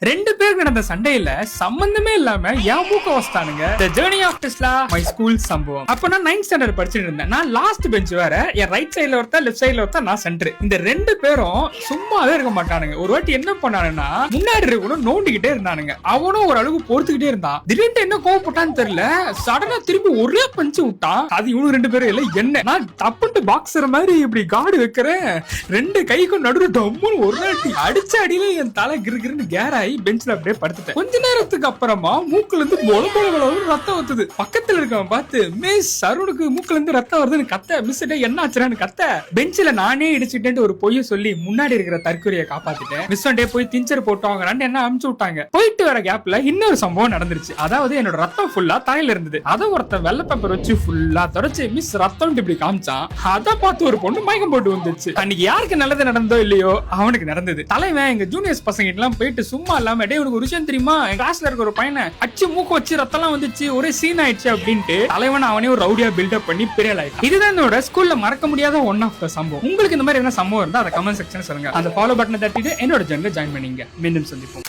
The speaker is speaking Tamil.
ரெண்டு பேருக்கு நடந்த சண்டையில சம்பந்தமே இல்லாம என் மூக்க வச்சிட்டானுங்க. The journey of Tesla, my school சம்பவம். அப்ப நான் 9th ஸ்டாண்டர்ட் படிச்சிட்டு இருந்தேன். நான் லாஸ்ட் பெஞ்ச் வேற, என் ரைட் சைடுல ஒருத்தர் லெஃப்ட் சைடுல ஒருத்தர், நான் சென்டர். இந்த ரெண்டு பேரும் சும்மாவே இருக்க மாட்டானுங்க. ஒரு வாட்டி என்ன பண்ணானுன்னா முன்னாடி இருக்கணும் நோண்டிக்கிட்டே இருந்தானுங்க. அவனும் ஒரு அளவுக்கு பொறுத்துக்கிட்டே இருந்தான். திடீர்னு என்ன கோவப்பட்டான்னு தெரியல, சடனா திருப்பி ஒரே பஞ்சு விட்டான். அது இவனு ரெண்டு பேரும் இல்ல என்ன, நான் தப்புட்டு பாக்ஸர் மாதிரி இப்படி காடு வைக்கிறேன், ரெண்டு கைக்கும் நடுவில் டம்முன்னு ஒரு நாட்டி அடிச்ச அடியில என் தலை கிருகிருன்னு கேராயி பெஞ்ச்ல அப்படியே படுத்துட்டேன். கொஞ்ச நேரத்துக்கு அப்புறமா மூக்குல இருந்து ரத்தம் ஊத்துது. பக்கத்துல இருக்கவன் பார்த்து மிஸ் அருணுக்கு மூக்குல இருந்து ரத்தம் வருதுன்னு கத்த, மிஸ் என்ன ஆச்சுன்னு கத்த, பெஞ்சில நானே இடிச்சுட்டேன்னு ஒரு பொய்ய சொல்லி முன்னாடி இருக்கிற தற்கொலையை காப்பாத்திட்டேன். மிஸ் போய் திஞ்சர் போட்டவங்க என்ன அமுச்சு விட்டாங்க. போயிட்டு வர கேப்ல இன்னொரு சம்பவம் நடந்துருச்சு. அதாவது என்னோட ரத்தம் ஃபுல்லா தலையில இருந்தது. அதை ஒருத்தன் வெள்ளை பேப்பர் வச்சு ஃபுல்லா தொடச்சு மிஸ் ரத்தம் இப்படி காமிச்சான். அதை பார்த்து ஒரு பொண்ணு மயக்கம் போட்டு வந்துச்சு. அன்னைக்கு யாருக்கு நல்லது நடந்தோ இல்லையோ அவனுக்கு நடந்தது. தலைவன் எங்க ஜூனியர்ஸ் பசங்க எல்லாம் போயிட்டு சும்மா இல்லாம டே உனக்கு ஒரு விஷயம் தெரியுமா, என் கிளாஸ்ல இருக்க ஒரு பையனை அச்சு மூக்கு வச்சு ரத்தம் வந்துச்சு, ஒரே சீன் ஆயிடுச்சு அப்படின்ட்டு தலைவன் அவனே ஒரு ரவுடியா பில்டப் பண்ணி பெரிய ஆயிடுச்சு. இதுதான் என்னோட ஸ்கூல்ல மறக்க முடியாத ஒன் ஆஃப் த சம்பவம். உங்களுக்கு இந்த மாதிரி என்ன சம்பவம் இருந்தா அதை கமெண்ட் செக்ஷன் சொல்லுங்க. அந்த ஃபாலோ பட்டனை தட்டிட்டு என்னோட ஜர்னல் ஜாயின் பண்ணீங்க. மீண்டும் சந்திப்போம்.